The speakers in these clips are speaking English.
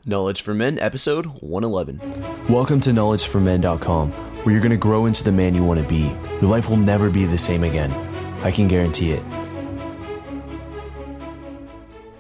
Knowledge for Men, episode 111. Welcome to knowledgeformen.com, where you're going to grow into the man you want to be. Your life will never be the same again. I can guarantee it.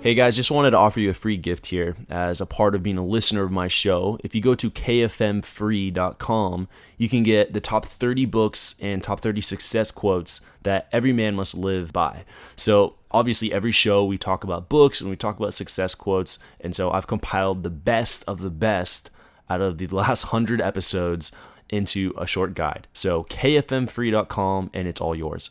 Hey guys, just wanted to offer you a free gift here as a part of being a listener of my show. If you go to kfmfree.com, you can get the top 30 books and top 30 success quotes that every man must live by. So obviously every show we talk about books and we talk about success quotes, and so I've compiled the best of the best out of the last 100 episodes into a short guide. So kfmfree.com and it's all yours.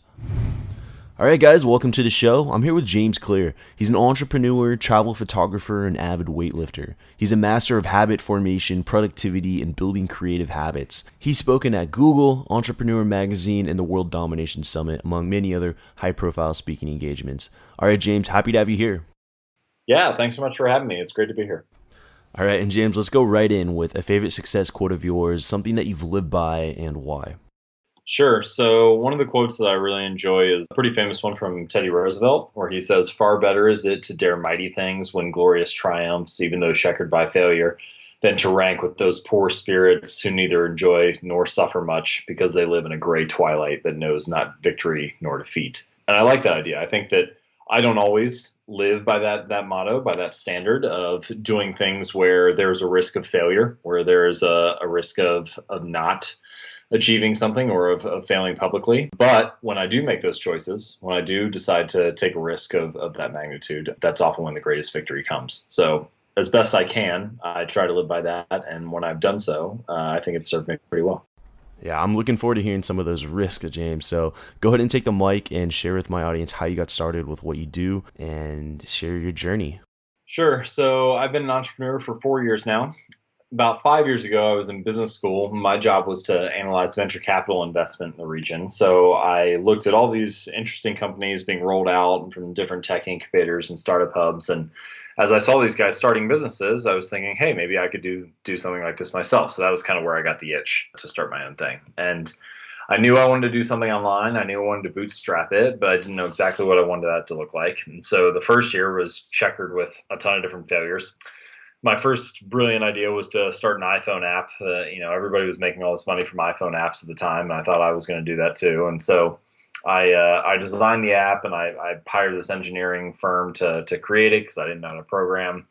All right, guys, welcome to the show. I'm here with James Clear. He's an entrepreneur, travel photographer, and avid weightlifter. He's a master of habit formation, productivity, and building creative habits. He's spoken at Google, Entrepreneur Magazine, and the World Domination Summit, among many other high-profile speaking engagements. All right, James, happy to have you here. Yeah, thanks so much for having me. It's great to be here. All right, and James, let's go right in with a favorite success quote of yours, something that you've lived by and why. Sure. So one of the quotes that I really enjoy is a pretty famous one from Teddy Roosevelt, where he says, "Far better is it to dare mighty things, win glorious triumphs, even though checkered by failure, than to rank with those poor spirits who neither enjoy nor suffer much, because they live in a gray twilight that knows not victory nor defeat." And I like that idea. I think that I don't always live by that motto, by that standard of doing things where there's a risk of failure, where there's a risk of not achieving something or of failing publicly. But when I do make those choices, when I do decide to take a risk of that magnitude, that's often when the greatest victory comes. So as best I can, I try to live by that. And when I've done so, I think it's served me pretty well. Yeah, I'm looking forward to hearing some of those risks, James. So go ahead and take the mic and share with my audience how you got started with what you do and share your journey. Sure. So I've been an entrepreneur for 4 years now. About 5 years ago, I was in business school. My job was to analyze venture capital investment in the region. So I looked at all these interesting companies being rolled out from different tech incubators and startup hubs. And as I saw these guys starting businesses, I was thinking, hey, maybe I could do something like this myself. So that was kind of where I got the itch to start my own thing. And I knew I wanted to do something online. I knew I wanted to bootstrap it, but I didn't know exactly what I wanted that to look like. And so the first year was checkered with a ton of different failures. My first brilliant idea was to start an iPhone app. Everybody was making all this money from iPhone apps at the time, and I thought I was going to do that too. And so I designed the app, and I hired this engineering firm to create it because I didn't know how to program.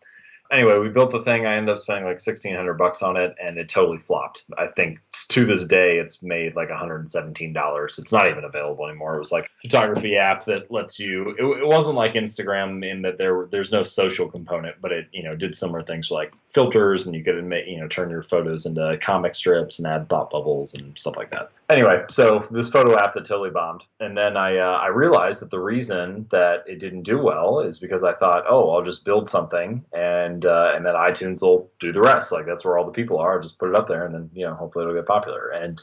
Anyway, we built the thing. I ended up spending like $1,600 on it, and it totally flopped. I think to this day, it's made like $117. It's not even available anymore. It was like a photography app that lets you. It wasn't like Instagram in that there's no social component, but it did similar things like filters, and you could turn your photos into comic strips and add thought bubbles and stuff like that. Anyway, so this photo app that totally bombed. And then I realized that the reason that it didn't do well is because I thought, oh, I'll just build something and then iTunes will do the rest. Like that's where all the people are. I'll just put it up there and then, hopefully it'll get popular. And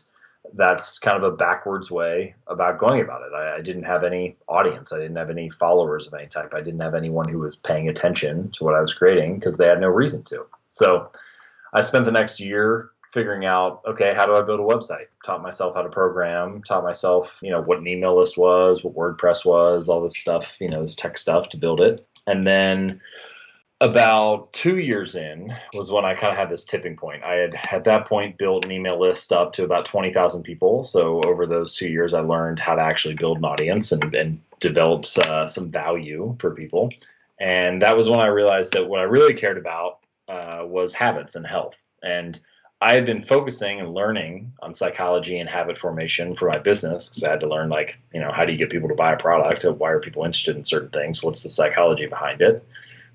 that's kind of a backwards way about going about it. I didn't have any audience. I didn't have any followers of any type. I didn't have anyone who was paying attention to what I was creating because they had no reason to. So I spent the next year figuring out, okay, how do I build a website? Taught myself how to program, taught myself, what an email list was, what WordPress was, all this stuff, this tech stuff to build it. And then about 2 years in was when I kind of had this tipping point. I had at that point built an email list up to about 20,000 people. So over those 2 years, I learned how to actually build an audience and develop some value for people. And that was when I realized that what I really cared about was habits and health. And I had been focusing and learning on psychology and habit formation for my business because I had to learn, how do you get people to buy a product? Why are people interested in certain things? What's the psychology behind it?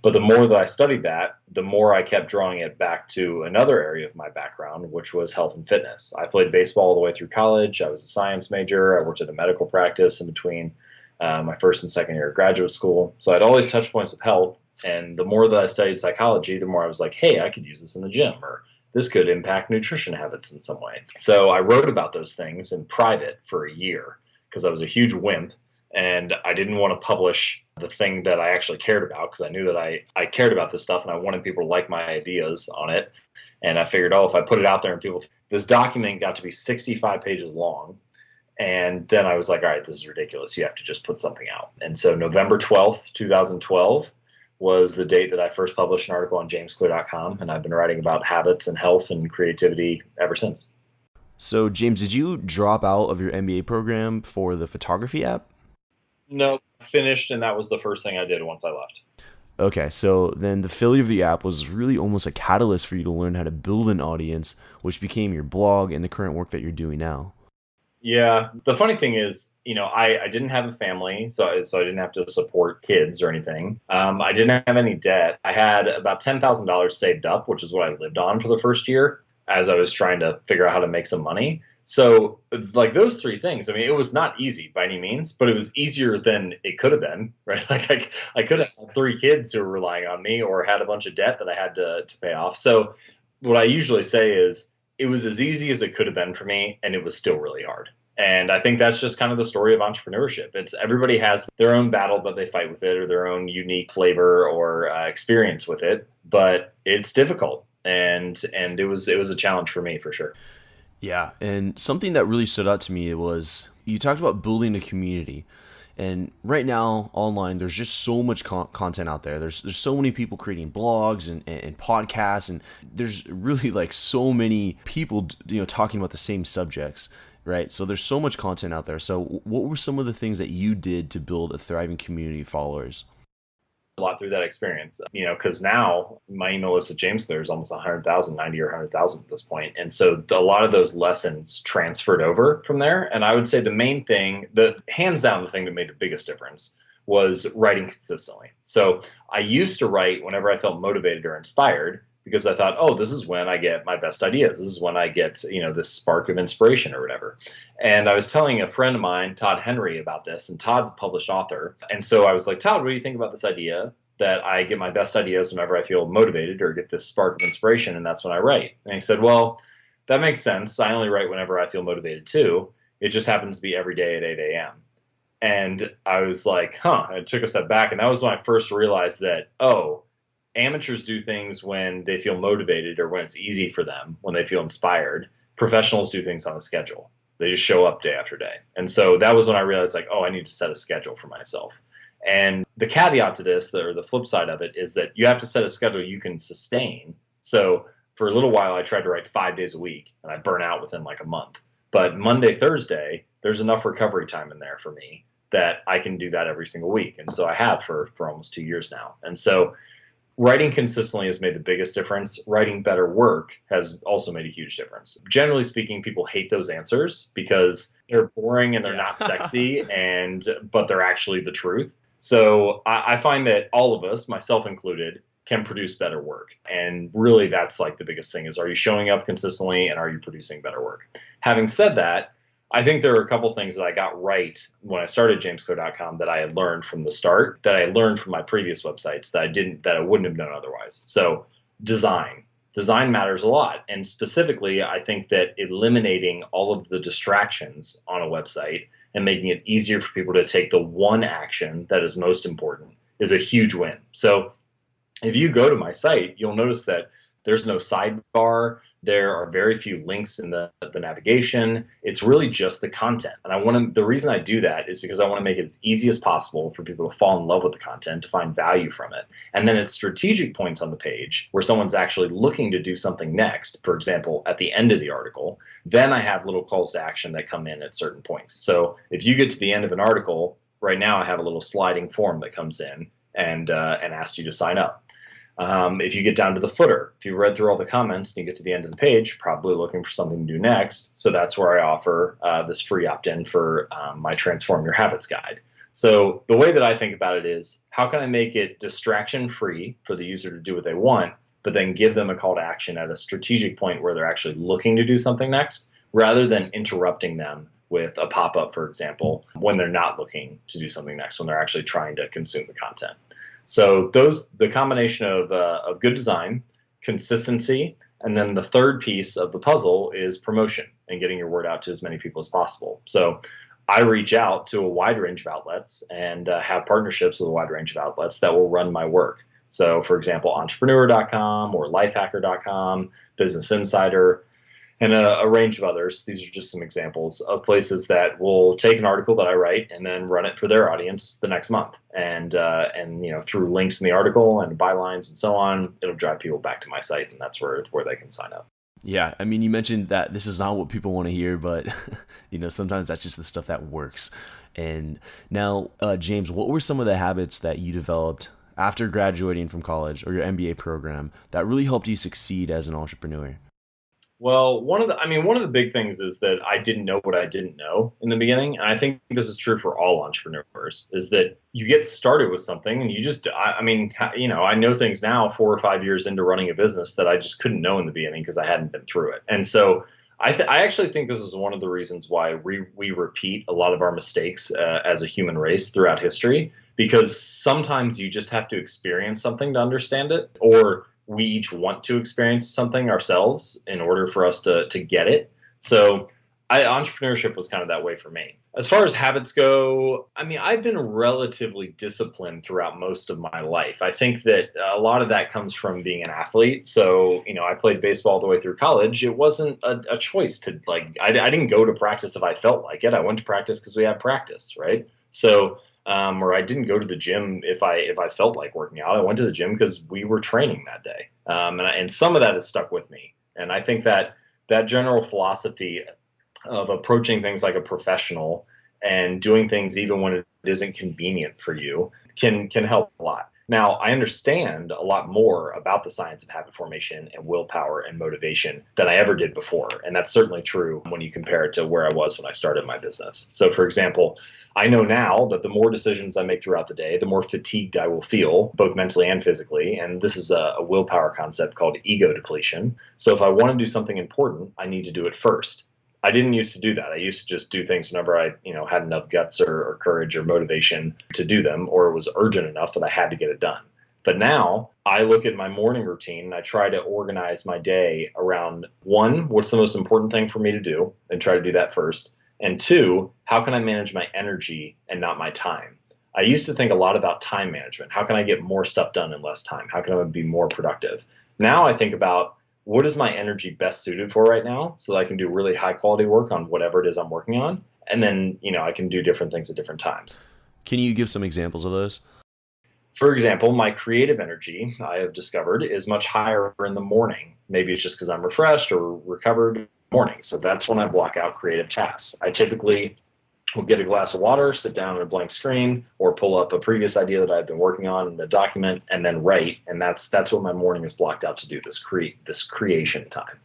But the more that I studied that, the more I kept drawing it back to another area of my background, which was health and fitness. I played baseball all the way through college. I was a science major. I worked at a medical practice in between my first and second year of graduate school. So I had all these touch points with health. And the more that I studied psychology, the more I was like, hey, I could use this in the gym, or this could impact nutrition habits in some way. So I wrote about those things in private for a year because I was a huge wimp and I didn't want to publish the thing that I actually cared about because I knew that I cared about this stuff and I wanted people to like my ideas on it. And I figured, if I put it out there and this document got to be 65 pages long. And then I was like, all right, this is ridiculous. You have to just put something out. And so November 12th, 2012 was the date that I first published an article on jamesclear.com, and I've been writing about habits and health and creativity ever since. So, James, did you drop out of your MBA program for the photography app? No, finished, and that was the first thing I did once I left. Okay, so then the failure of the app was really almost a catalyst for you to learn how to build an audience, which became your blog and the current work that you're doing now. Yeah, the funny thing is, I didn't have a family, so I didn't have to support kids or anything. I didn't have any debt. I had about $10,000 saved up, which is what I lived on for the first year as I was trying to figure out how to make some money. So, like those three things, I mean, it was not easy by any means, but it was easier than it could have been, right? Like I could have had three kids who were relying on me or had a bunch of debt that I had to pay off. So, what I usually say is, it was as easy as it could have been for me, and it was still really hard. And I think that's just kind of the story of entrepreneurship. It's everybody has their own battle that they fight with it, or their own unique flavor or experience with it. But it's difficult, and it was a challenge for me for sure. Yeah, and something that really stood out to me was you talked about building a community. And right now, online, there's just so much content out there. There's so many people creating blogs and podcasts, and there's really like so many people talking about the same subjects, right? So there's so much content out there. So what were some of the things that you did to build a thriving community of followers? A lot through that experience, because now my email list at James Clear is almost 100,000, 90 or 100,000 at this point. And so a lot of those lessons transferred over from there. And I would say the main thing, the hands down, the thing that made the biggest difference was writing consistently. So I used to write whenever I felt motivated or inspired because I thought, oh, this is when I get my best ideas. This is when I get, this spark of inspiration or whatever. And I was telling a friend of mine, Todd Henry, about this, and Todd's a published author. And so I was like, Todd, what do you think about this idea that I get my best ideas whenever I feel motivated or get this spark of inspiration, and that's when I write? And he said, well, that makes sense. I only write whenever I feel motivated too. It just happens to be every day at 8 a.m. And I was like, huh. I took a step back, and that was when I first realized that, oh, amateurs do things when they feel motivated or when it's easy for them, when they feel inspired. Professionals do things on a schedule. They just show up day after day. And so that was when I realized, like, oh, I need to set a schedule for myself. And the caveat to this, or the flip side of it, is that you have to set a schedule you can sustain. So for a little while, I tried to write 5 days a week, and I burn out within like a month. But Monday, Thursday, there's enough recovery time in there for me that I can do that every single week. And so I have for almost 2 years now. And so writing consistently has made the biggest difference. Writing better work has also made a huge difference. Generally speaking, people hate those answers because they're boring and they're not sexy, but they're actually the truth. So I find that all of us, myself included, can produce better work. And really that's like the biggest thing is, are you showing up consistently and are you producing better work? Having said that, I think there are a couple things that I got right when I started jamesclear.com that I had learned from the start, that I learned from my previous websites that I wouldn't have known otherwise. So design matters a lot. And specifically, I think that eliminating all of the distractions on a website and making it easier for people to take the one action that is most important is a huge win. So if you go to my site, you'll notice that there's no sidebar. There are very few links in the navigation. It's really just the content. And the reason I do that is because I want to make it as easy as possible for people to fall in love with the content, to find value from it. And then at strategic points on the page where someone's actually looking to do something next, for example, at the end of the article, then I have little calls to action that come in at certain points. So if you get to the end of an article, right now I have a little sliding form that comes in and asks you to sign up. If you get down to the footer, if you read through all the comments and you get to the end of the page, probably looking for something to do next. So that's where I offer this free opt-in for my Transform Your Habits guide. So the way that I think about it is, how can I make it distraction-free for the user to do what they want, but then give them a call to action at a strategic point where they're actually looking to do something next, rather than interrupting them with a pop-up, for example, when they're not looking to do something next, when they're actually trying to consume the content. So the combination of good design, consistency, and then the third piece of the puzzle is promotion and getting your word out to as many people as possible. So I reach out to a wide range of outlets and have partnerships with a wide range of outlets that will run my work. So for example, entrepreneur.com or lifehacker.com, Business Insider. and a range of others. These are just some examples of places that will take an article that I write and then run it for their audience the next month. And through links in the article and bylines and so on, it'll drive people back to my site, and that's where they can sign up. Yeah, I mean, you mentioned that this is not what people want to hear, but sometimes that's just the stuff that works. And now, James, what were some of the habits that you developed after graduating from college or your MBA program that really helped you succeed as an entrepreneur? Well, one of the big things is that I didn't know what I didn't know in the beginning. And I think this is true for all entrepreneurs, is that you get started with something and you just, I know things now 4 or 5 years into running a business that I just couldn't know in the beginning because I hadn't been through it. And so I actually think this is one of the reasons why we repeat a lot of our mistakes as a human race throughout history, because sometimes you just have to experience something to understand it, or we each want to experience something ourselves in order for us to get it. So entrepreneurship was kind of that way for me. As far as habits go, I mean, I've been relatively disciplined throughout most of my life. I think that a lot of that comes from being an athlete. So, I played baseball the way through college. It wasn't a choice to I didn't go to practice if I felt like it. I went to practice because we had practice, right? So, or I didn't go to the gym if I felt like working out. I went to the gym because we were training that day, and some of that has stuck with me. And I think that general philosophy of approaching things like a professional and doing things even when it isn't convenient for you can help a lot. Now, I understand a lot more about the science of habit formation and willpower and motivation than I ever did before. And that's certainly true when you compare it to where I was when I started my business. So, for example, I know now that the more decisions I make throughout the day, the more fatigued I will feel, both mentally and physically. And this is a willpower concept called ego depletion. So if I want to do something important, I need to do it first. I didn't used to do that. I used to just do things whenever I, had enough guts or courage or motivation to do them, or it was urgent enough that I had to get it done. But now I look at my morning routine and I try to organize my day around, one, what's the most important thing for me to do, and try to do that first. And two, how can I manage my energy and not my time? I used to think a lot about time management. How can I get more stuff done in less time? How can I be more productive? Now I think about, what is my energy best suited for right now so that I can do really high quality work on whatever it is I'm working on. And then, I can do different things at different times. Can you give some examples of those? For example, my creative energy, I have discovered, is much higher in the morning. Maybe it's just because I'm refreshed or recovered in the morning. So that's when I block out creative tasks. I typically will get a glass of water, sit down on a blank screen, or pull up a previous idea that I've been working on in the document, and then write. And that's what my morning is blocked out to do, this creation time.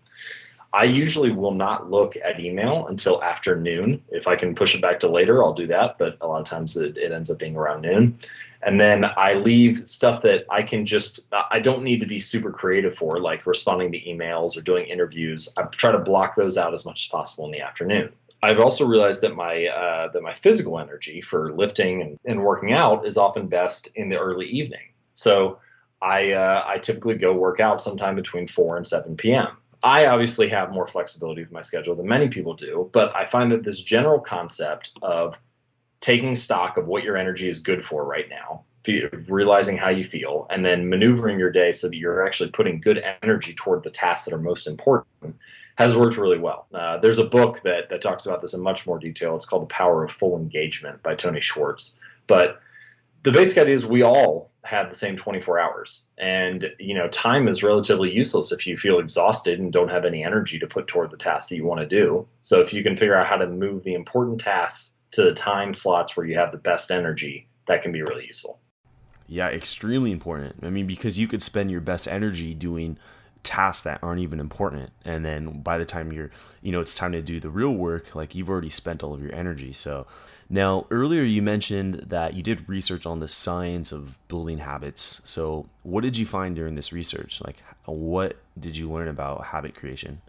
I usually will not look at email until after noon. If I can push it back to later, I'll do that. But a lot of times it ends up being around noon. And then I leave stuff that I don't need to be super creative for, like responding to emails or doing interviews. I try to block those out as much as possible in the afternoon. I've also realized that my physical energy for lifting and working out is often best in the early evening. So I typically go work out sometime between 4 and 7 p.m. I obviously have more flexibility with my schedule than many people do, but I find that this general concept of taking stock of what your energy is good for right now, realizing how you feel, and then maneuvering your day so that you're actually putting good energy toward the tasks that are most important has worked really well. There's a book that talks about this in much more detail. It's called The Power of Full Engagement by Tony Schwartz. But the basic idea is we all have the same 24 hours. And, time is relatively useless if you feel exhausted and don't have any energy to put toward the tasks that you want to do. So if you can figure out how to move the important tasks to the time slots where you have the best energy, that can be really useful. Yeah, extremely important. I mean, because you could spend your best energy doing tasks that aren't even important, and then by the time it's time to do the real work, like you've already spent all of your energy. So now, earlier you mentioned that you did research on the science of building habits. So what did you find during this research? Like, what did you learn about habit creation?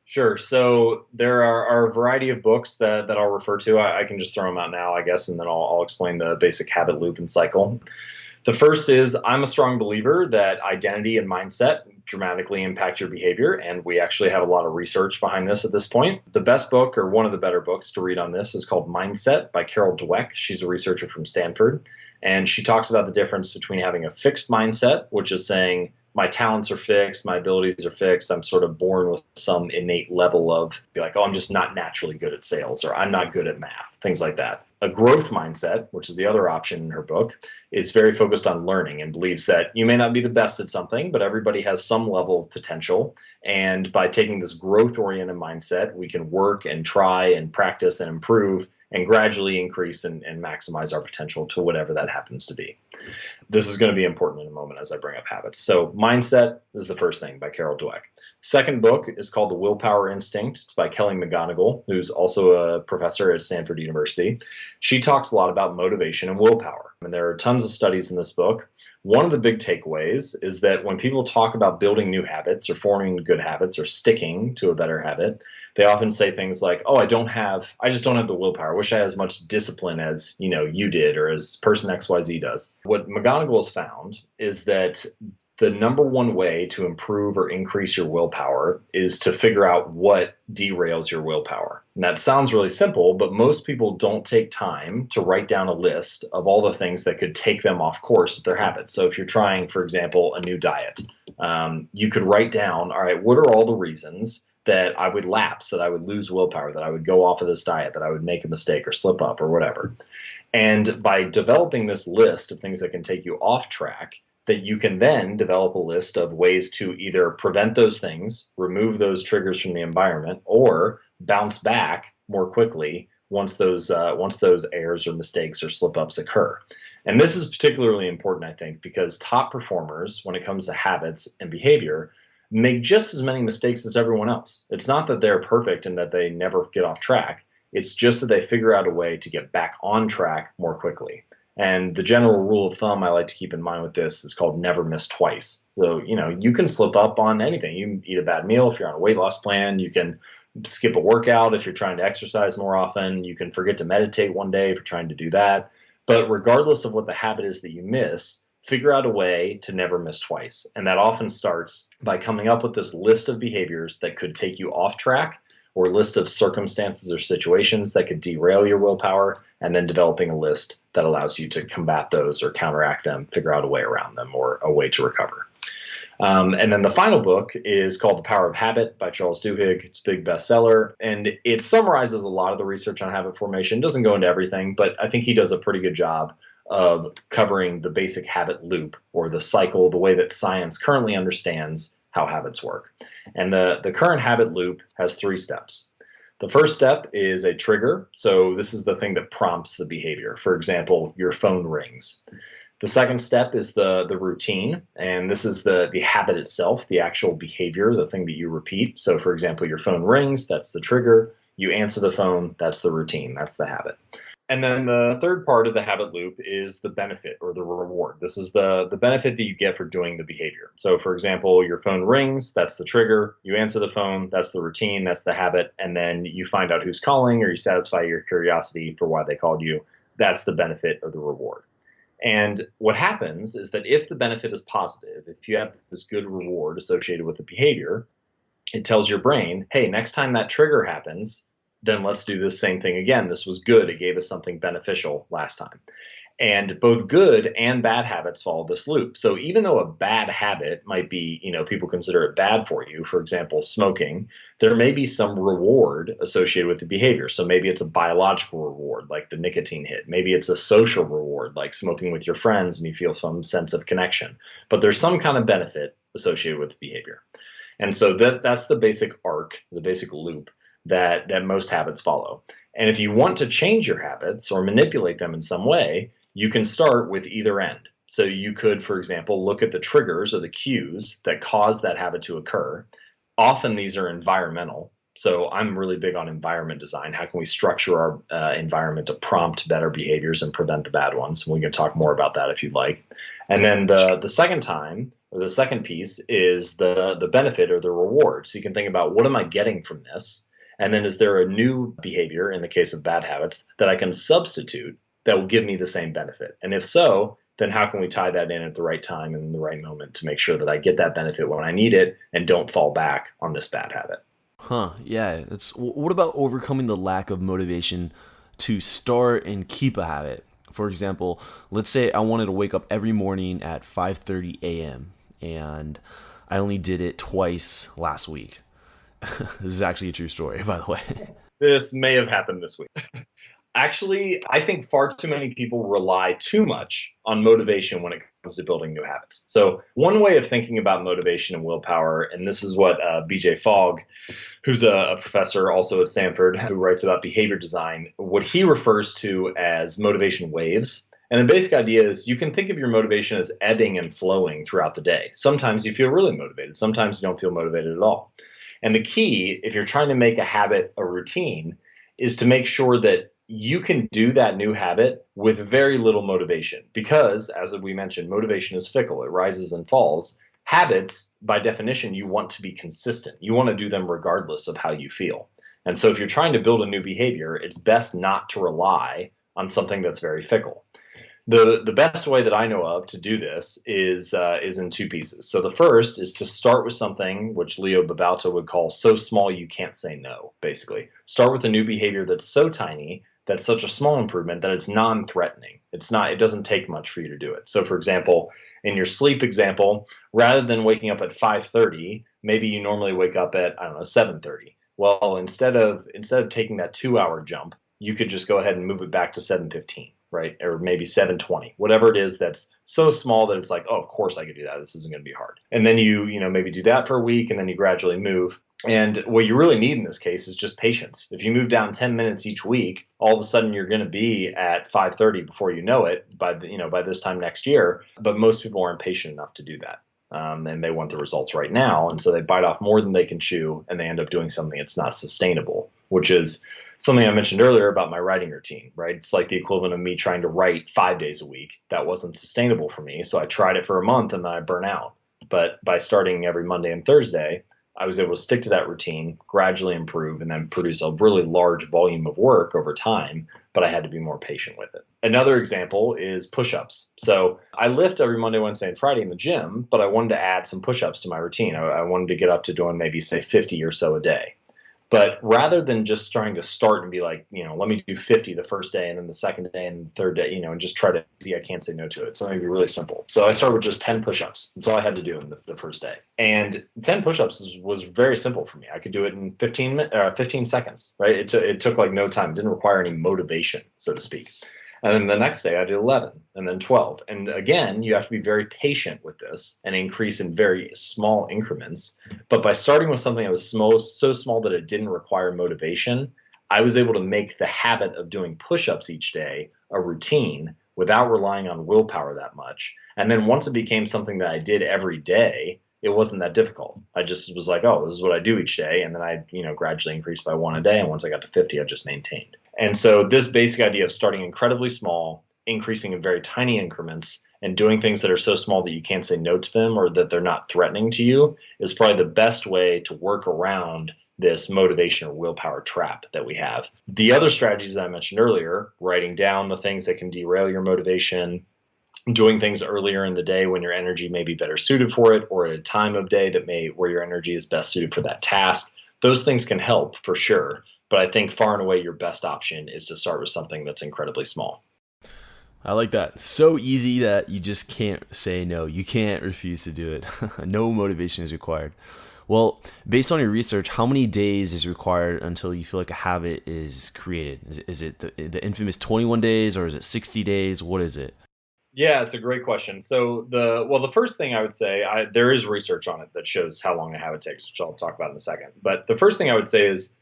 Sure. So there are a variety of books that I'll refer to. I can just throw them out now, I guess, and then I'll explain the basic habit loop and cycle. The first is, I'm a strong believer that identity and mindset dramatically impact your behavior, and we actually have a lot of research behind this at this point. The best book, or one of the better books to read on this, is called Mindset by Carol Dweck. She's a researcher from Stanford, and she talks about the difference between having a fixed mindset, which is saying, my talents are fixed, my abilities are fixed. I'm sort of born with some innate level of be like, oh, I'm just not naturally good at sales, or I'm not good at math, things like that. A growth mindset, which is the other option in her book, is very focused on learning and believes that you may not be the best at something, but everybody has some level of potential. And by taking this growth oriented mindset, we can work and try and practice and improve and gradually increase and maximize our potential to whatever that happens to be. This is going to be important in a moment as I bring up habits. So, Mindset is the first thing by Carol Dweck. Second book is called The Willpower Instinct. It's by Kelly McGonigal, who's also a professor at Stanford University. She talks a lot about motivation and willpower. And there are tons of studies in this book. One of the big takeaways is that when people talk about building new habits or forming good habits or sticking to a better habit, they often say things like, "Oh, I just don't have the willpower. I wish I had as much discipline as, you did or as person XYZ does." What McGonigal has found is that the number one way to improve or increase your willpower is to figure out what derails your willpower. And that sounds really simple, but most people don't take time to write down a list of all the things that could take them off course with their habits. So if you're trying, for example, a new diet, you could write down, all right, what are all the reasons that I would lapse, that I would lose willpower, that I would go off of this diet, that I would make a mistake or slip up or whatever. And by developing this list of things that can take you off track, that you can then develop a list of ways to either prevent those things, remove those triggers from the environment, or bounce back more quickly once those errors or mistakes or slip ups occur. And this is particularly important, I think, because top performers, when it comes to habits and behavior, make just as many mistakes as everyone else. It's not that they're perfect and that they never get off track. It's just that they figure out a way to get back on track more quickly. And the general rule of thumb I like to keep in mind with this is called never miss twice. So, you can slip up on anything. You can eat a bad meal if you're on a weight loss plan. You can skip a workout if you're trying to exercise more often. You can forget to meditate one day if you're trying to do that. But regardless of what the habit is that you miss, figure out a way to never miss twice. And that often starts by coming up with this list of behaviors that could take you off track, or list of circumstances or situations that could derail your willpower, and then developing a list that allows you to combat those or counteract them, figure out a way around them or a way to recover. And then the final book is called The Power of Habit by Charles Duhigg. It's a big bestseller, and it summarizes a lot of the research on habit formation. It doesn't go into everything, but I think he does a pretty good job of covering the basic habit loop, or the cycle, the way that science currently understands how habits work. And the current habit loop has 3 steps. The first step is a trigger. So this is the thing that prompts the behavior. For example, your phone rings. The second step is the routine, and this is the habit itself, the actual behavior, the thing that you repeat. So for example, your phone rings, that's the trigger. You answer the phone, that's the routine, that's the habit. And then the third part of the habit loop is the benefit or the reward. This is the benefit that you get for doing the behavior. So for example, your phone rings, that's the trigger. You answer the phone, that's the routine, that's the habit. And then you find out who's calling, or you satisfy your curiosity for why they called you. That's the benefit or the reward. And what happens is that if the benefit is positive, if you have this good reward associated with the behavior, it tells your brain, hey, next time that trigger happens, then let's do this same thing again. This was good. It gave us something beneficial last time. And both good and bad habits follow this loop. So even though a bad habit might be, people consider it bad for you, for example, smoking, there may be some reward associated with the behavior. So maybe it's a biological reward, like the nicotine hit. Maybe it's a social reward, like smoking with your friends and you feel some sense of connection. But there's some kind of benefit associated with the behavior. And so that's the basic arc, the basic loop that most habits follow. And if you want to change your habits or manipulate them in some way, you can start with either end. So you could, for example, look at the triggers or the cues that cause that habit to occur. Often these are environmental. So I'm really big on environment design. How can we structure our environment to prompt better behaviors and prevent the bad ones? And we can talk more about that if you'd like. And then the second time, or the second piece, is the benefit or the reward. So you can think about, what am I getting from this? And then is there a new behavior, in the case of bad habits, that I can substitute that will give me the same benefit? And if so, then how can we tie that in at the right time and in the right moment to make sure that I get that benefit when I need it and don't fall back on this bad habit? Yeah. What about overcoming the lack of motivation to start and keep a habit? For example, let's say I wanted to wake up every morning at 5:30 a.m. and I only did it twice last week. This is actually a true story, by the way. This may have happened this week. Actually, I think far too many people rely too much on motivation when it comes to building new habits. So, one way of thinking about motivation and willpower, and this is what BJ Fogg, who's a professor also at Stanford, who writes about behavior design, what he refers to as motivation waves. And the basic idea is you can think of your motivation as ebbing and flowing throughout the day. Sometimes you feel really motivated, sometimes you don't feel motivated at all. And the key, if you're trying to make a habit a routine, is to make sure that you can do that new habit with very little motivation. Because, as we mentioned, motivation is fickle, it rises and falls. Habits, by definition, you want to be consistent. You want to do them regardless of how you feel. And so if you're trying to build a new behavior, it's best not to rely on something that's very fickle. The best way that I know of to do this is in two pieces. So the first is to start with something which Leo Babauta would call so small you can't say no, basically. Start with a new behavior that's so tiny, that's such a small improvement that it's non-threatening. It doesn't take much for you to do it. So for example, in your sleep example, rather than waking up at 5:30, maybe you normally wake up at, I don't know, 7:30. Well, instead of taking that 2-hour jump, you could just go ahead and move it back to 7:15. Right? Or maybe 7:20, whatever it is that's so small that it's like, oh, of course I could do that. This isn't going to be hard. And then you maybe do that for a week and then you gradually move. And what you really need in this case is just patience. If you move down 10 minutes each week, all of a sudden you're going to be at 5:30 before you know it by this time next year. But most people aren't patient enough to do that. And they want the results right now. And so they bite off more than they can chew and they end up doing something that's not sustainable, which is something I mentioned earlier about my writing routine, right? It's like the equivalent of me trying to write 5 days a week. That wasn't sustainable for me. So I tried it for a month and then I burn out. But by starting every Monday and Thursday, I was able to stick to that routine, gradually improve, and then produce a really large volume of work over time. But I had to be more patient with it. Another example is push-ups. So I lift every Monday, Wednesday, and Friday in the gym, but I wanted to add some push-ups to my routine. I wanted to get up to doing maybe, say, 50 or so a day. But rather than just trying to start and be like, let me do 50 the first day and then the second day and the third day, and just try to see, I can't say no to it. So it'd be really simple. So I started with just 10 push-ups. That's all I had to do in the first day. And 10 push-ups was very simple for me. I could do it in 15 seconds, right? It took like no time. It didn't require any motivation, so to speak. And then the next day I did 11 and then 12. And again, you have to be very patient with this and increase in very small increments. But by starting with something that was so small that it didn't require motivation, I was able to make the habit of doing push-ups each day a routine without relying on willpower that much. And then once it became something that I did every day, it wasn't that difficult. I just was like, oh, this is what I do each day. And then I, gradually increased by one a day. And once I got to 50, I just maintained. And so this basic idea of starting incredibly small, increasing in very tiny increments, and doing things that are so small that you can't say no to them or that they're not threatening to you is probably the best way to work around this motivation or willpower trap that we have. The other strategies that I mentioned earlier, writing down the things that can derail your motivation, doing things earlier in the day when your energy may be better suited for it, or at a time of day where your energy is best suited for that task, those things can help for sure. But I think far and away your best option is to start with something that's incredibly small. I like that. So easy that you just can't say no. You can't refuse to do it. No motivation is required. Well, based on your research, how many days is required until you feel like a habit is created? Is it the infamous 21 days or is it 60 days? What is it? Yeah, it's a great question. So the first thing I would say, there is research on it that shows how long a habit takes, which I'll talk about in a second. But the first thing I would say is,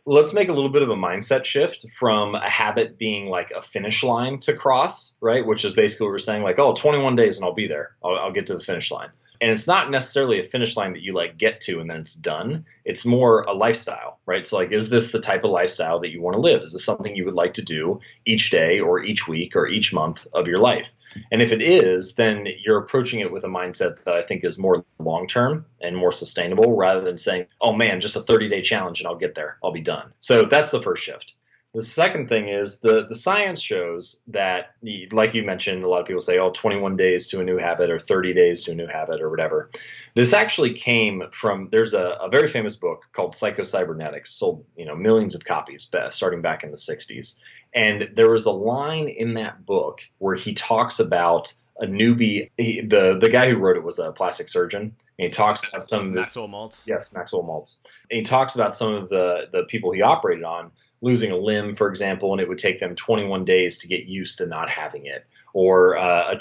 let's make a little bit of a mindset shift from a habit being like a finish line to cross, right? Which is basically what we're saying, like, oh, 21 days and I'll be there. I'll get to the finish line. And it's not necessarily a finish line that you like get to and then it's done. It's more a lifestyle, right? So like, is this the type of lifestyle that you want to live? Is this something you would like to do each day or each week or each month of your life? And if it is, then you're approaching it with a mindset that I think is more long-term and more sustainable rather than saying, oh man, just a 30-day challenge and I'll get there. I'll be done. So that's the first shift. The second thing is the science shows that, like you mentioned, a lot of people say, oh, 21 days to a new habit or 30 days to a new habit or whatever. This actually came from, there's a very famous book called Psycho-Cybernetics, sold millions of copies starting back in the 60s. And there was a line in that book where he talks about a newbie. The guy who wrote it was a plastic surgeon, and he talks about some of this. Maxwell Maltz. Yes, Maxwell Maltz. And he talks about some of the people he operated on losing a limb, for example, and it would take them 21 days to get used to not having it, or a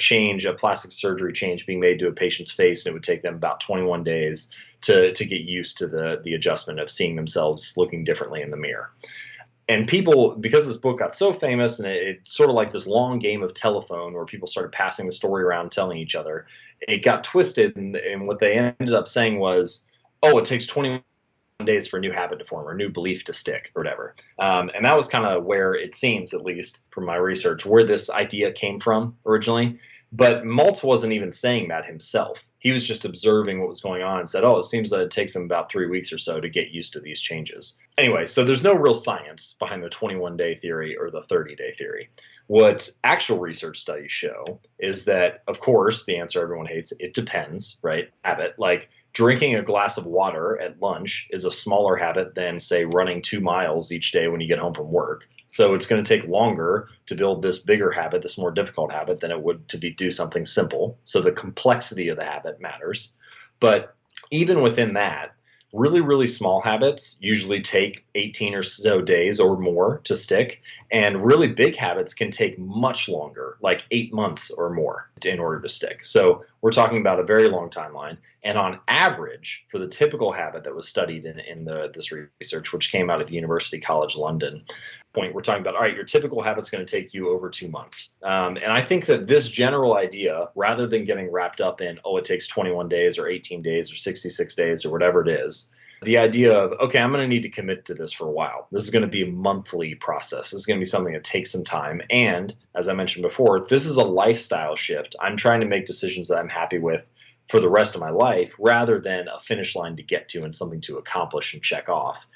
plastic surgery change being made to a patient's face, and it would take them about 21 days to get used to the adjustment of seeing themselves looking differently in the mirror. And people, because this book got so famous, and it's sort of like this long game of telephone where people started passing the story around, telling each other, it got twisted, and what they ended up saying was, oh, it takes 21 days for a new habit to form or a new belief to stick or whatever. And that was kind of where it seems, at least from my research, where this idea came from originally. But Maltz wasn't even saying that himself. He was just observing what was going on and said, oh, it seems that it takes him about 3 weeks or so to get used to these changes. Anyway, so there's no real science behind the 21-day theory or the 30-day theory. What actual research studies show is that, of course, the answer everyone hates, it depends, right? Habit. Like drinking a glass of water at lunch is a smaller habit than, say, running 2 miles each day when you get home from work. So it's going to take longer to build this bigger habit, this more difficult habit, than it would to do something simple. So the complexity of the habit matters. But even within that, really, really small habits usually take 18 or so days or more to stick. And really big habits can take much longer, like 8 months or more in order to stick. So we're talking about a very long timeline. And on average, for the typical habit that was studied in this research, which came out of University College London, we're talking about, all right, your typical habit's going to take you over 2 months. And I think that this general idea, rather than getting wrapped up in, oh, it takes 21 days or 18 days or 66 days or whatever it is, the idea of, okay, I'm going to need to commit to this for a while. This is going to be a monthly process. This is going to be something that takes some time. And as I mentioned before, this is a lifestyle shift. I'm trying to make decisions that I'm happy with for the rest of my life rather than a finish line to get to and something to accomplish and check off.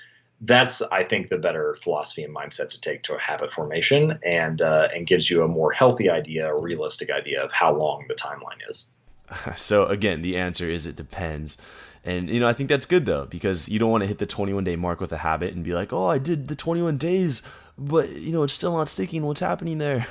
That's, I think, the better philosophy and mindset to take to a habit formation, and gives you a more healthy idea, a realistic idea of how long the timeline is. So again, the answer is it depends. And, I think that's good though, because you don't want to hit the 21-day mark with a habit and be like, oh, I did the 21 days, but it's still not sticking. What's happening there?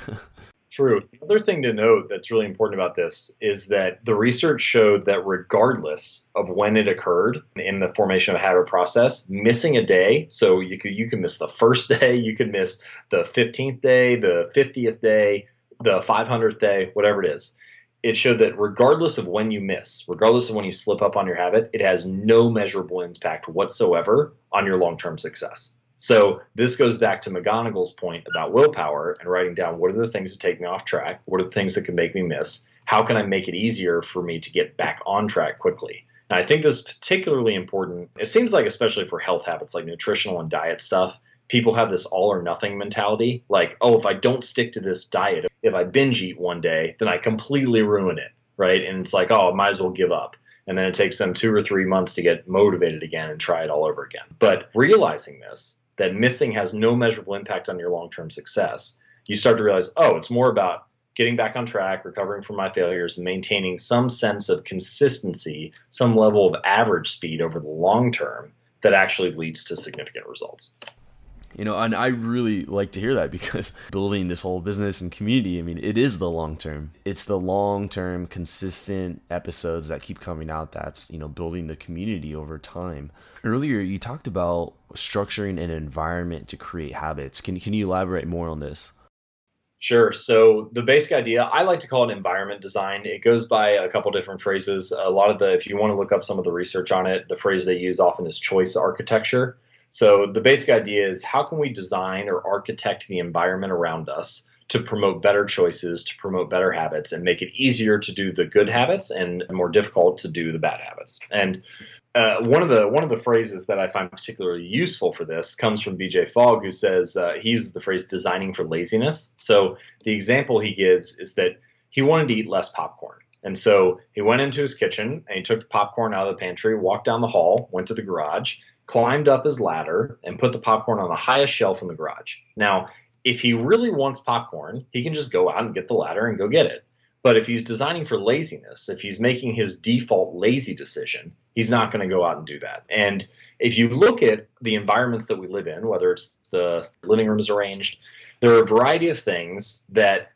True. The other thing to note that's really important about this is that the research showed that regardless of when it occurred in the formation of a habit process, missing a day, so you can miss the first day, you could miss the 15th day, the 50th day, the 500th day, whatever it is. It showed that regardless of when you miss, regardless of when you slip up on your habit, it has no measurable impact whatsoever on your long-term success. So this goes back to McGonagall's point about willpower and writing down, what are the things that take me off track? What are the things that can make me miss? How can I make it easier for me to get back on track quickly? And I think this is particularly important. It seems like, especially for health habits like nutritional and diet stuff, people have this all or nothing mentality. Like, oh, if I don't stick to this diet, if I binge eat one day, then I completely ruin it, right? And it's like, oh, I might as well give up. And then it takes them 2 or 3 months to get motivated again and try it all over again. But realizing this, that missing has no measurable impact on your long-term success, you start to realize, oh, it's more about getting back on track, recovering from my failures, and maintaining some sense of consistency, some level of average speed over the long term that actually leads to significant results. And I really like to hear that, because building this whole business and community, it is the long term. It's the long term, consistent episodes that keep coming out that's, building the community over time. Earlier, you talked about structuring an environment to create habits. Can you elaborate more on this? Sure. So the basic idea, I like to call it environment design. It goes by a couple different phrases. If you want to look up some of the research on it, the phrase they use often is choice architecture. So the basic idea is, how can we design or architect the environment around us to promote better choices, to promote better habits, and make it easier to do the good habits and more difficult to do the bad habits. And one of the phrases that I find particularly useful for this comes from BJ Fogg, who says he uses the phrase designing for laziness. So the example he gives is that he wanted to eat less popcorn. And so he went into his kitchen and he took the popcorn out of the pantry, walked down the hall, went to the garage, climbed up his ladder, and put the popcorn on the highest shelf in the garage. Now, if he really wants popcorn, he can just go out and get the ladder and go get it. But if he's designing for laziness, if he's making his default lazy decision, he's not going to go out and do that. And if you look at the environments that we live in, whether it's the living room is arranged, there are a variety of things that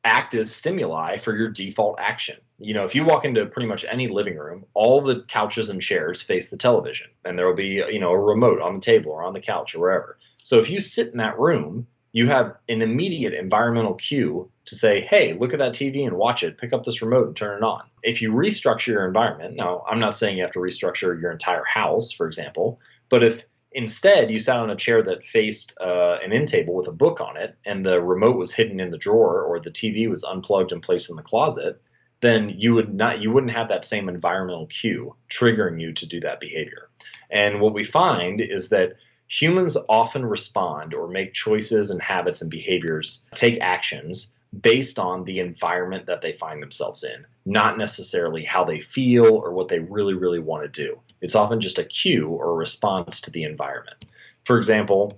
act as stimuli for your default action. If you walk into pretty much any living room, all the couches and chairs face the television, and there will be, a remote on the table or on the couch or wherever. So if you sit in that room, you have an immediate environmental cue to say, hey, look at that TV and watch it, pick up this remote and turn it on. If you restructure your environment, now I'm not saying you have to restructure your entire house, for example, but if instead you sat on a chair that faced an end table with a book on it and the remote was hidden in the drawer or the TV was unplugged and placed in the closet, then you wouldn't have that same environmental cue triggering you to do that behavior. And what we find is that humans often respond or make choices and habits and behaviors, take actions based on the environment that they find themselves in, not necessarily how they feel or what they really, really want to do. It's often just a cue or a response to the environment. For example,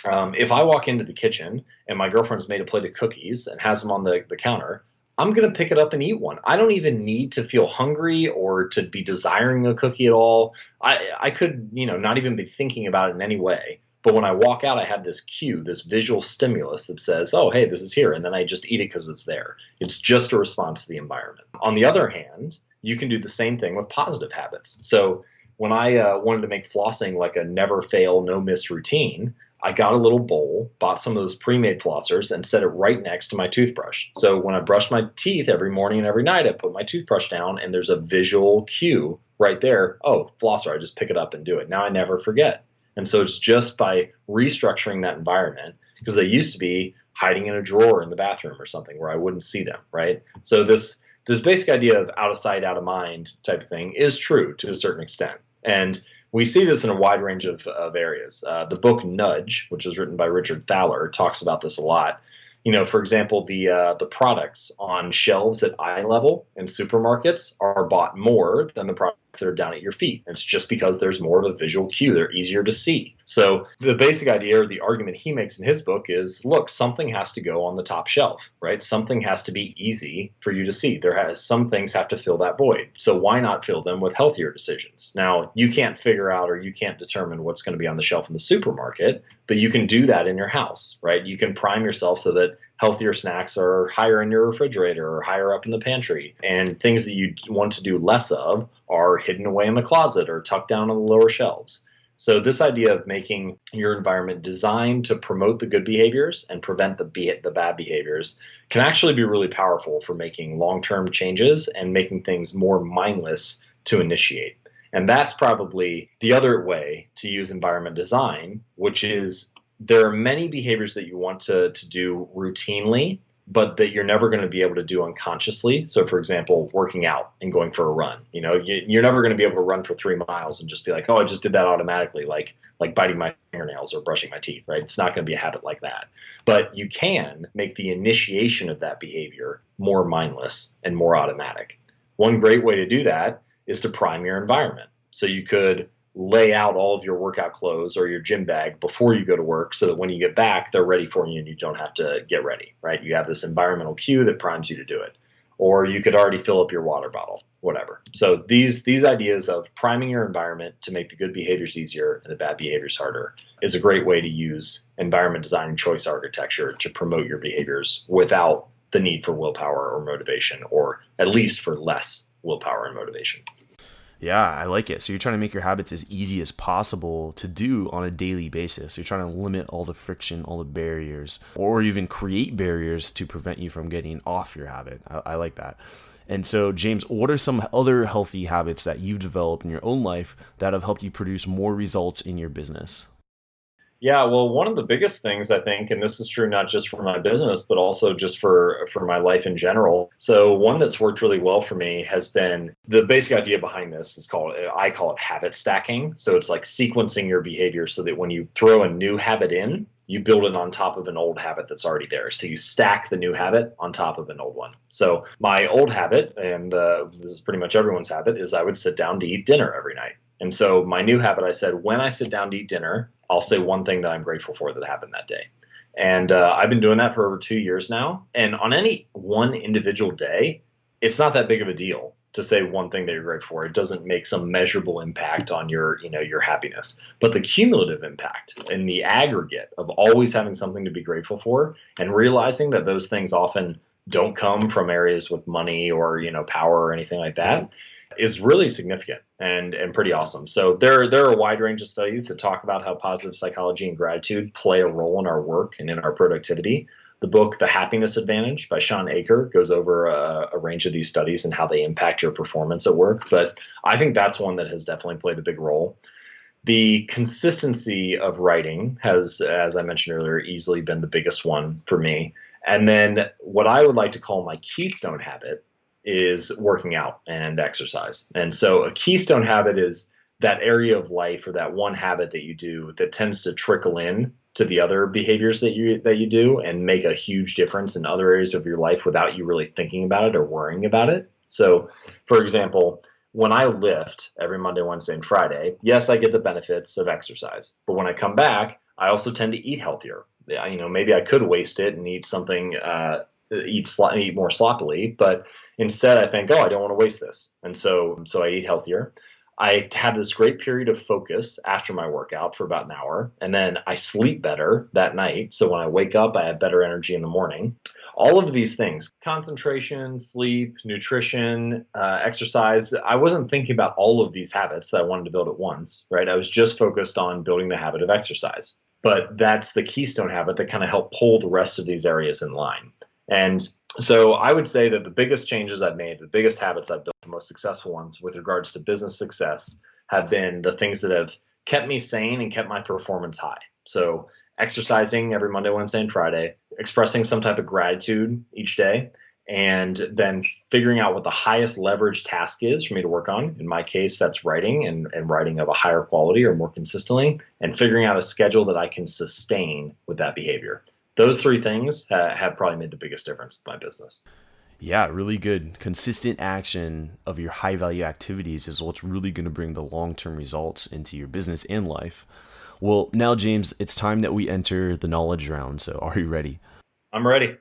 if I walk into the kitchen and my girlfriend's made a plate of cookies and has them on the counter, I'm going to pick it up and eat one. I don't even need to feel hungry or to be desiring a cookie at all. I could, not even be thinking about it in any way. But when I walk out, I have this cue, this visual stimulus that says, oh, hey, this is here. And then I just eat it because it's there. It's just a response to the environment. On the other hand, you can do the same thing with positive habits. So when I wanted to make flossing like a never fail, no miss routine, I got a little bowl, bought some of those pre-made flossers, and set it right next to my toothbrush. So when I brush my teeth every morning and every night, I put my toothbrush down, and there's a visual cue right there. Oh, flosser, I just pick it up and do it. Now I never forget. And so it's just by restructuring that environment, because they used to be hiding in a drawer in the bathroom or something where I wouldn't see them, right? So this basic idea of out of sight, out of mind type of thing is true to a certain extent. And we see this in a wide range of areas. The book Nudge, which was written by Richard Thaler, talks about this a lot. For example, the products on shelves at eye level in supermarkets are bought more than the products that are down at your feet. And it's just because there's more of a visual cue. They're easier to see. So the basic idea or the argument he makes in his book is, look, something has to go on the top shelf, right? Something has to be easy for you to see. Some things have to fill that void. So why not fill them with healthier decisions? Now, you can't figure out or you can't determine what's going to be on the shelf in the supermarket, but you can do that in your house, right? You can prime yourself so that healthier snacks are higher in your refrigerator or higher up in the pantry. And things that you want to do less of are hidden away in the closet or tucked down on the lower shelves. So this idea of making your environment designed to promote the good behaviors and prevent the bad behaviors can actually be really powerful for making long-term changes and making things more mindless to initiate. And that's probably the other way to use environment design, which is there are many behaviors that you want to do routinely, but that you're never going to be able to do unconsciously. So, for example, working out and going for a run. You're never going to be able to run for 3 miles and just be like, oh, I just did that automatically, like biting my fingernails or brushing my teeth, right? It's not going to be a habit like that. But you can make the initiation of that behavior more mindless and more automatic. One great way to do that is to prime your environment. So you could lay out all of your workout clothes or your gym bag before you go to work so that when you get back, they're ready for you and you don't have to get ready, right? You have this environmental cue that primes you to do it. Or you could already fill up your water bottle, whatever. So these ideas of priming your environment to make the good behaviors easier and the bad behaviors harder is a great way to use environment design and choice architecture to promote your behaviors without the need for willpower or motivation, or at least for less willpower and motivation. Yeah, I like it. So you're trying to make your habits as easy as possible to do on a daily basis. You're trying to limit all the friction, all the barriers, or even create barriers to prevent you from getting off your habit. I like that. And so, James, what are some other healthy habits that you've developed in your own life that have helped you produce more results in your business? Yeah, well, one of the biggest things I think, and this is true not just for my business, but also just for my life in general. So one that's worked really well for me has been the basic idea behind this I call it habit stacking. So it's like sequencing your behavior so that when you throw a new habit in, you build it on top of an old habit that's already there. So you stack the new habit on top of an old one. So my old habit, and this is pretty much everyone's habit, is I would sit down to eat dinner every night. And so my new habit, I said, when I sit down to eat dinner, I'll say one thing that I'm grateful for that happened that day. And I've been doing that for over 2 years now. And on any one individual day, it's not that big of a deal to say one thing that you're grateful for. It doesn't make some measurable impact on your happiness. But the cumulative impact and the aggregate of always having something to be grateful for and realizing that those things often don't come from areas with money or, power or anything like that, is really significant and pretty awesome. So there are a wide range of studies that talk about how positive psychology and gratitude play a role in our work and in our productivity. The book The Happiness Advantage by Sean Aker goes over a range of these studies and how they impact your performance at work. But I think that's one that has definitely played a big role. The consistency of writing has, as I mentioned earlier, easily been the biggest one for me. And then what I would like to call my keystone habit is working out and exercise. And so a keystone habit is that area of life or that one habit that you do that tends to trickle in to the other behaviors that you do and make a huge difference in other areas of your life without you really thinking about it or worrying about it. So, for example, when I lift every Monday, Wednesday, and Friday, yes, I get the benefits of exercise. But when I come back, I also tend to eat healthier. Maybe I could waste it and eat something, eat more sloppily, but instead I think, oh, I don't want to waste this, and so I eat healthier. I have this great period of focus after my workout for about an hour, and then I sleep better that night. So when I wake up, I have better energy in the morning. All of these things, concentration, sleep, nutrition, exercise, I wasn't thinking about all of these habits that I wanted to build at once, right? I was just focused on building the habit of exercise. But that's the keystone habit that kind of helped pull the rest of these areas in line. And so I would say that the biggest changes I've made, the biggest habits I've built, the most successful ones with regards to business success have been the things that have kept me sane and kept my performance high. So exercising every Monday, Wednesday, and Friday, expressing some type of gratitude each day, and then figuring out what the highest leverage task is for me to work on. In my case, that's writing and writing of a higher quality or more consistently, and figuring out a schedule that I can sustain with that behavior. Those three things have probably made the biggest difference in my business. Yeah, really good. Consistent action of your high value activities is what's really going to bring the long term results into your business and life. Well, now, James, it's time that we enter the knowledge round. So, are you ready? I'm ready.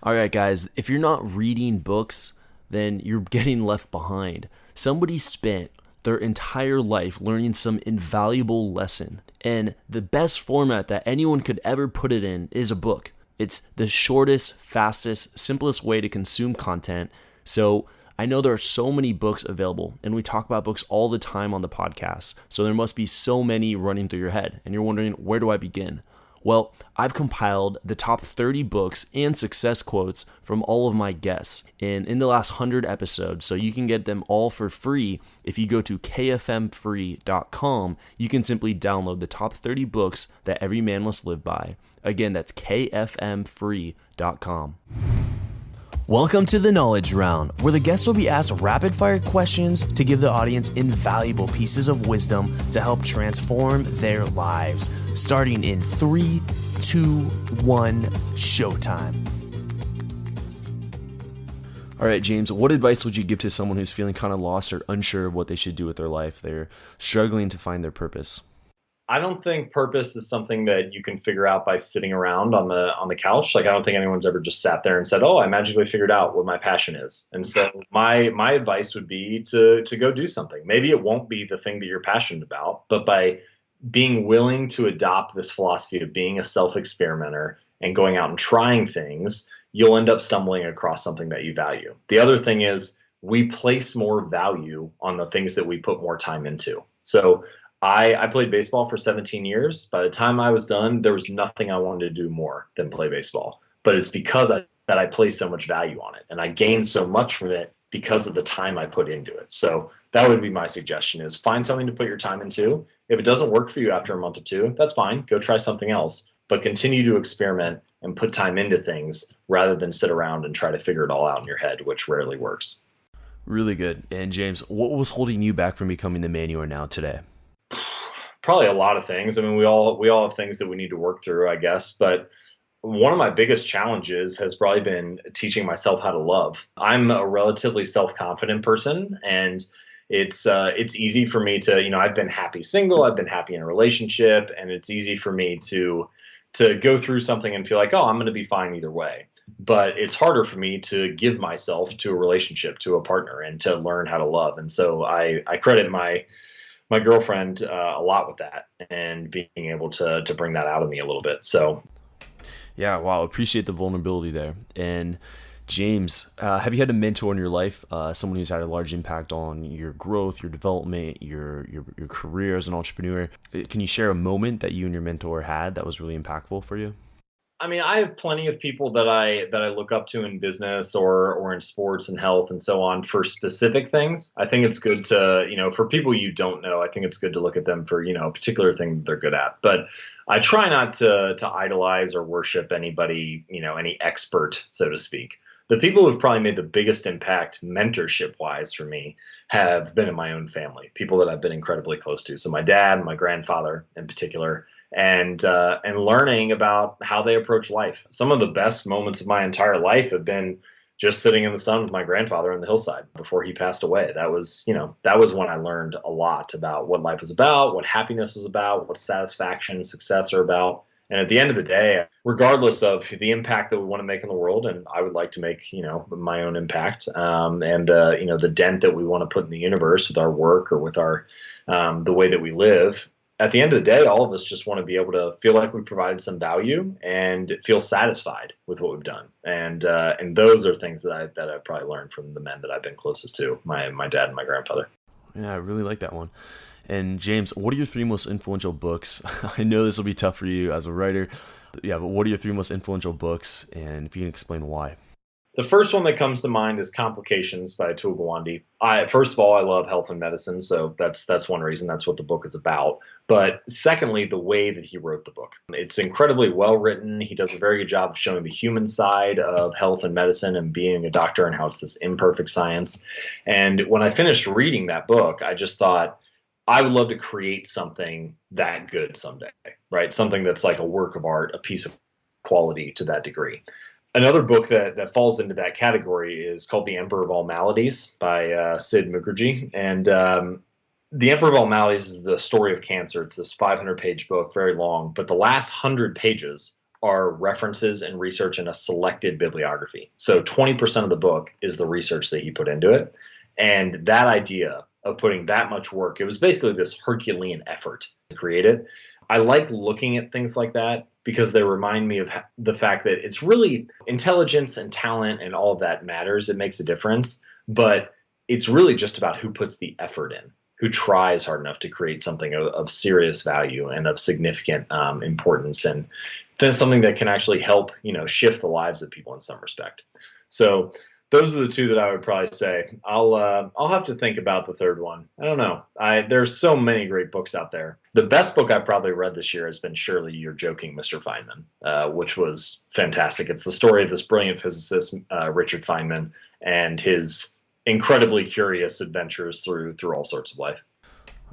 All right, guys, if you're not reading books, then you're getting left behind. Somebody spent their entire life learning some invaluable lesson. And the best format that anyone could ever put it in is a book. It's the shortest, fastest, simplest way to consume content. So I know there are so many books available, and we talk about books all the time on the podcast. So there must be so many running through your head, and you're wondering, where do I begin? Well, I've compiled the top 30 books and success quotes from all of my guests in the last 100 episodes. So you can get them all for free. If you go to kfmfree.com, you can simply download the top 30 books that every man must live by. Again, that's kfmfree.com. Welcome to the Knowledge Round, where the guests will be asked rapid-fire questions to give the audience invaluable pieces of wisdom to help transform their lives. Starting in 3, 2, 1, showtime. All right, James, what advice would you give to someone who's feeling kind of lost or unsure of what they should do with their life? They're struggling to find their purpose. I don't think purpose is something that you can figure out by sitting around on the couch. Like, I don't think anyone's ever just sat there and said, "Oh, I magically figured out what my passion is." And so my advice would be to go do something. Maybe it won't be the thing that you're passionate about, but by being willing to adopt this philosophy of being a self-experimenter and going out and trying things, you'll end up stumbling across something that you value. The other thing is we place more value on the things that we put more time into. So I played baseball for 17 years. By the time I was done, there was nothing I wanted to do more than play baseball. But it's because that I placed so much value on it, and I gained so much from it because of the time I put into it. So that would be my suggestion: is find something to put your time into. If it doesn't work for you after a month or two, that's fine. Go try something else. But continue to experiment and put time into things rather than sit around and try to figure it all out in your head, which rarely works. Really good. And James, what was holding you back from becoming the man you are now today? Probably a lot of things. I mean, we all have things that we need to work through, I guess. But one of my biggest challenges has probably been teaching myself how to love. I'm a relatively self-confident person, and it's easy for me to, I've been happy single, I've been happy in a relationship, and it's easy for me to go through something and feel like, oh, I'm going to be fine either way. But it's harder for me to give myself to a relationship, to a partner, and to learn how to love. And so I credit my girlfriend a lot with that, and being able to bring that out of me a little bit. So Yeah, wow. Appreciate the vulnerability there. And James, have you had a mentor in your life, someone who's had a large impact on your growth, your development, your career as an entrepreneur? Can you share a moment that you and your mentor had that was really impactful for you? I mean, I have plenty of people that I look up to in business or in sports and health and so on for specific things. I think it's good to, for people you don't know, I think it's good to look at them for, a particular thing that they're good at. But I try not to idolize or worship anybody, any expert, so to speak. The people who've probably made the biggest impact mentorship wise for me have been in my own family, people that I've been incredibly close to. So my dad, my grandfather in particular, and learning about how they approach life. Some of the best moments of my entire life have been just sitting in the sun with my grandfather on the hillside before he passed away. That was when I learned a lot about what life was about, what happiness was about, what satisfaction and success are about. And at the end of the day, regardless of the impact that we want to make in the world, and I would like to make, my own impact, and the dent that we want to put in the universe with our work or with our the way that we live. At the end of the day, all of us just want to be able to feel like we provided some value and feel satisfied with what we've done. And those are things that I probably learned from the men that I've been closest to, my dad and my grandfather. Yeah, I really like that one. And James, what are your three most influential books? I know this will be tough for you as a writer. Yeah, but what are your three most influential books? And if you can explain why. The first one that comes to mind is Complications by Atul Gawande. First of all, I love health and medicine, so that's one reason. That's what the book is about. But secondly, the way that he wrote the book. It's incredibly well written. He does a very good job of showing the human side of health and medicine and being a doctor and how it's this imperfect science. And when I finished reading that book, I just thought, I would love to create something that good someday, right? Something that's like a work of art, a piece of quality to that degree. Another book that falls into that category is called The Emperor of All Maladies by Sid Mukherjee. And The Emperor of All Maladies is the story of cancer. It's this 500-page book, very long, but the last 100 pages are references and research in a selected bibliography. So 20% of the book is the research that he put into it. And that idea of putting that much work, it was basically this Herculean effort to create it. I like looking at things like that because they remind me of the fact that it's really intelligence and talent and all of that matters. It makes a difference, but it's really just about who puts the effort in, who tries hard enough to create something of serious value and of significant importance, and then something that can actually help, shift the lives of people in some respect. So those are the two that I would probably say. I'll have to think about the third one. I don't know. There's so many great books out there. The best book I've probably read this year has been Surely You're Joking, Mr. Feynman, which was fantastic. It's the story of this brilliant physicist, Richard Feynman, and his incredibly curious adventures through all sorts of life.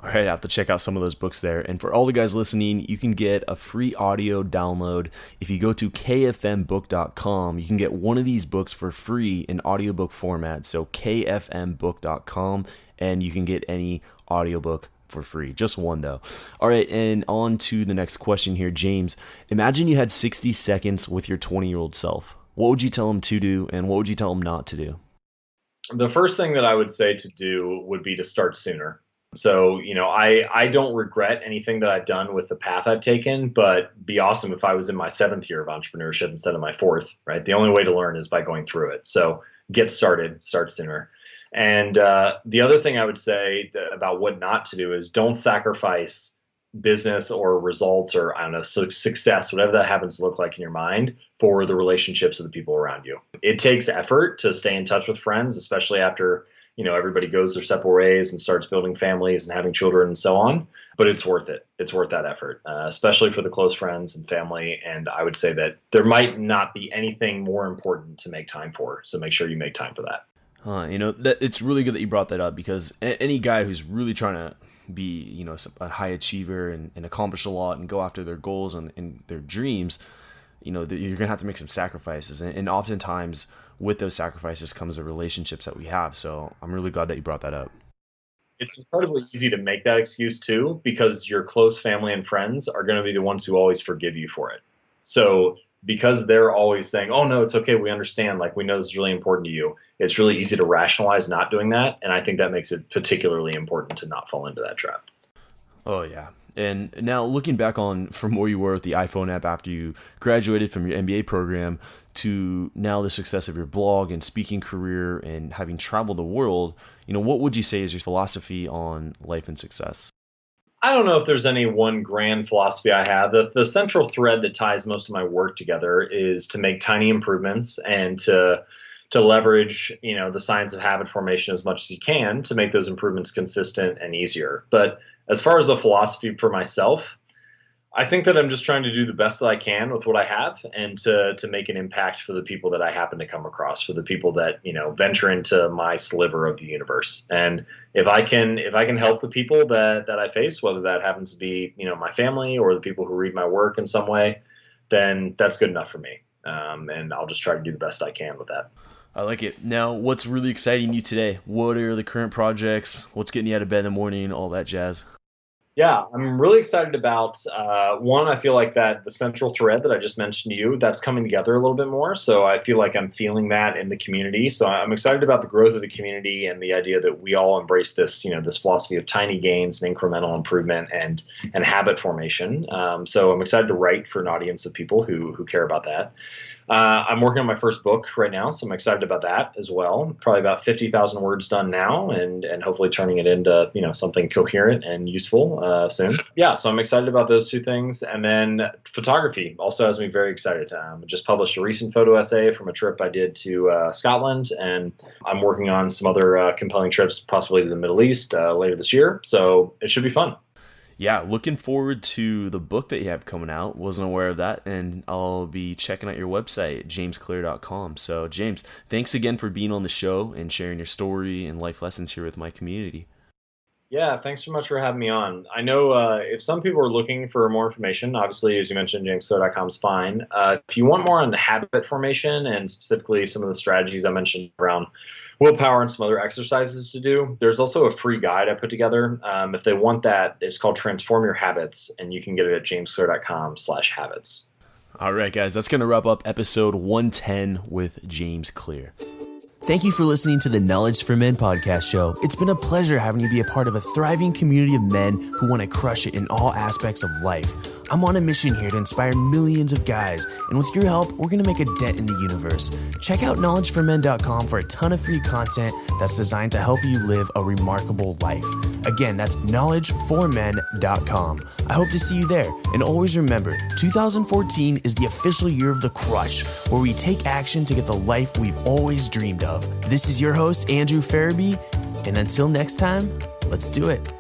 All right, I have to check out some of those books there. And for all the guys listening, you can get a free audio download. If you go to kfmbook.com, you can get one of these books for free in audiobook format. So kfmbook.com, and you can get any audiobook for free. Just one, though. All right, and on to the next question here, James. Imagine you had 60 seconds with your 20-year-old self. What would you tell him to do, and what would you tell him not to do? The first thing that I would say to do would be to start sooner. So, I don't regret anything that I've done with the path I've taken, but be awesome if I was in my seventh year of entrepreneurship instead of my fourth, right? The only way to learn is by going through it. So get started, start sooner. And the other thing I would say about what not to do is don't sacrifice business or results or, I don't know, success, whatever that happens to look like in your mind, for the relationships of the people around you. It takes effort to stay in touch with friends, especially after everybody goes their separate ways and starts building families and having children and so on. But it's worth it. It's worth that effort, especially for the close friends and family. And I would say that there might not be anything more important to make time for. So make sure you make time for that. That it's really good that you brought that up, because any guy who's really trying to be, a high achiever and accomplish a lot and go after their goals and their dreams, you're going to have to make some sacrifices. And oftentimes with those sacrifices comes the relationships that we have. So I'm really glad that you brought that up. It's incredibly easy to make that excuse too, because your close family and friends are going to be the ones who always forgive you for it. So because they're always saying, oh no, it's okay, we understand, like we know this is really important to you, it's really easy to rationalize not doing that. And I think that makes it particularly important to not fall into that trap. Oh yeah. And now looking back on from where you were with the iPhone app after you graduated from your MBA program to now the success of your blog and speaking career and having traveled the world, what would you say is your philosophy on life and success? I don't know if there's any one grand philosophy I have. The central thread that ties most of my work together is to make tiny improvements and to leverage, the science of habit formation as much as you can to make those improvements consistent and easier. But as far as a philosophy for myself, I think that I'm just trying to do the best that I can with what I have and to make an impact for the people that I happen to come across, for the people that, venture into my sliver of the universe. And if I can help the people that I face, whether that happens to be, my family or the people who read my work in some way, then that's good enough for me. And I'll just try to do the best I can with that. I like it. Now, what's really exciting you today? What are the current projects? What's getting you out of bed in the morning? All that jazz. Yeah, I'm really excited about one. I feel like that the central thread that I just mentioned to you, that's coming together a little bit more. So I feel like I'm feeling that in the community. So I'm excited about the growth of the community and the idea that we all embrace this, this philosophy of tiny gains and incremental improvement and habit formation. So I'm excited to write for an audience of people who care about that. I'm working on my first book right now, so I'm excited about that as well. Probably about 50,000 words done now, and hopefully turning it into something coherent and useful soon. Yeah, so I'm excited about those two things, and then photography also has me very excited. I just published a recent photo essay from a trip I did to Scotland, and I'm working on some other compelling trips, possibly to the Middle East later this year. So it should be fun. Yeah, looking forward to the book that you have coming out. Wasn't aware of that, and I'll be checking out your website, jamesclear.com. So, James, thanks again for being on the show and sharing your story and life lessons here with my community. Yeah, thanks so much for having me on. I know if some people are looking for more information, obviously, as you mentioned, jamesclear.com is fine. If you want more on the habit formation and specifically some of the strategies I mentioned around willpower and some other exercises to do, there's also a free guide I put together. If they want that, it's called Transform Your Habits, and you can get it at jamesclear.com/habits. All right, guys, that's going to wrap up episode 110 with James Clear. Thank you for listening to the Knowledge for Men podcast show. It's been a pleasure having you be a part of a thriving community of men who want to crush it in all aspects of life. I'm on a mission here to inspire millions of guys, and with your help, we're going to make a dent in the universe. Check out knowledgeformen.com for a ton of free content that's designed to help you live a remarkable life. Again, that's knowledgeformen.com. I hope to see you there. And always remember, 2014 is the official year of the crush, where we take action to get the life we've always dreamed of. This is your host, Andrew Farabee, and until next time, let's do it.